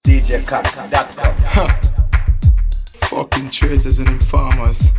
DJ Cuss.com. Fucking traitors and informers.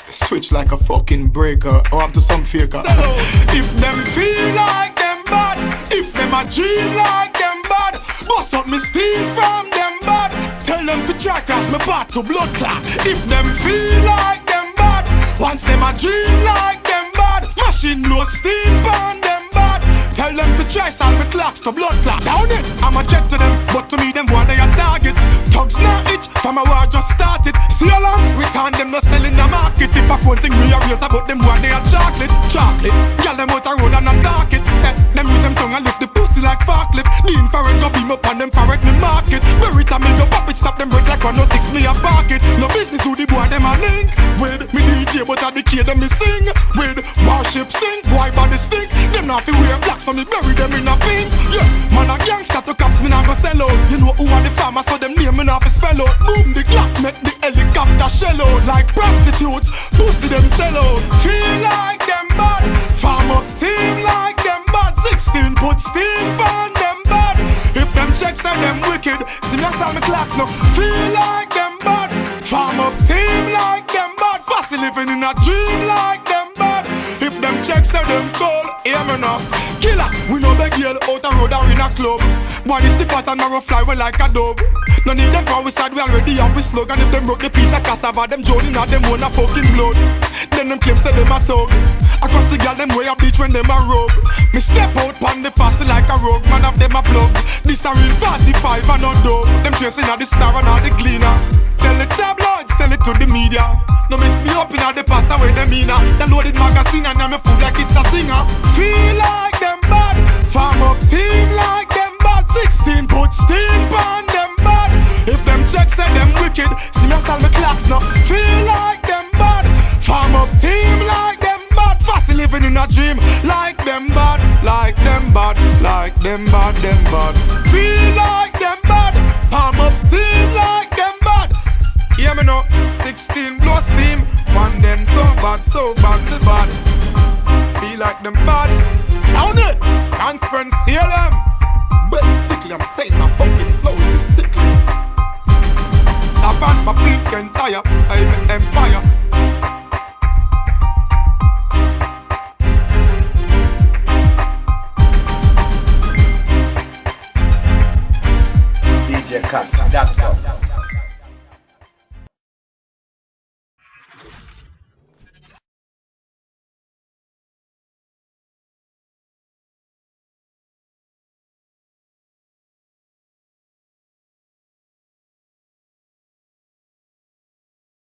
Switch like a fucking breaker or up to some faker. If them feel like them bad, if them a dream like them bad, bust up me steal from them bad. Tell them to try cross me path to blood clot. If them feel like them bad, once them a dream like them bad, machine blow steam from them bad. Tell them to try solve me clocks to blood clot. Sound it, I'm a jet to them, but to me them boy they a target. Thugs not itch, from a war just started. See a lot, we can't them no sell in the market. If a phone thing me a race about them boy they a chocolate. Chocolate, y'all them out a road and a talk it. Set them use them tongue and lift the pussy like forklift. The infrared go beam up on them forward me market. Bury it and me go pop it, stop them break like 106 me a park it. No business who the boy them a link with. Me DJ but at the key them me sing with. Warship sing, boy body stink. Them not fi wear black so me bury them in a pink. Yeah, man a gangster to cops me not go sell out. You know who are the farmers so them name me not fi spell out. Boom the Glock make the helicopter shell out. Like prostitutes, pussy them sell out. Feel like them bad, farm up team like them bad. 16 put steam on them bad. If them checks are them wicked, see me as me clocks now. Feel like them bad, farm up team like them bad. Fussy living in a dream like them bad. If them checks are them cold, hear me now. Killer, we no beg girl out a road or in a club. Boy this the pattern narrow fly we like a dove. No need them for we side, we already have we slug. And if them broke the piece of cassava, them joining at them own a fucking blood. Then them claim say them a tug. Across the girl them way a bleach when them a robe. Me step out pon the fast like a rogue, man of them a plug. This a real 45 and not dope. Them chasing at the star and at the cleaner. Tell the tabloids, tell it to the media. No mix me up in all the pasta way them in. The loaded magazine and I'm a fool like it's a singer. Feel like them bad, farm up team like them bad. 16 put steam on them bad. If them checks say them wicked, see me sell me clocks now. Feel like them bad, farm up team like them bad. Fussy living in a dream like them bad, like them bad, like them bad, them bad. Feel like them bad, farm up team like them bad. Hear me now, 16 blow steam. One them so bad, the bad. Feel like them bad, sound it, conference hear them. Basically I'm saying my fucking flows is sickly. Saban, my pink can tire, I'm an empire. DJ Cuss.com.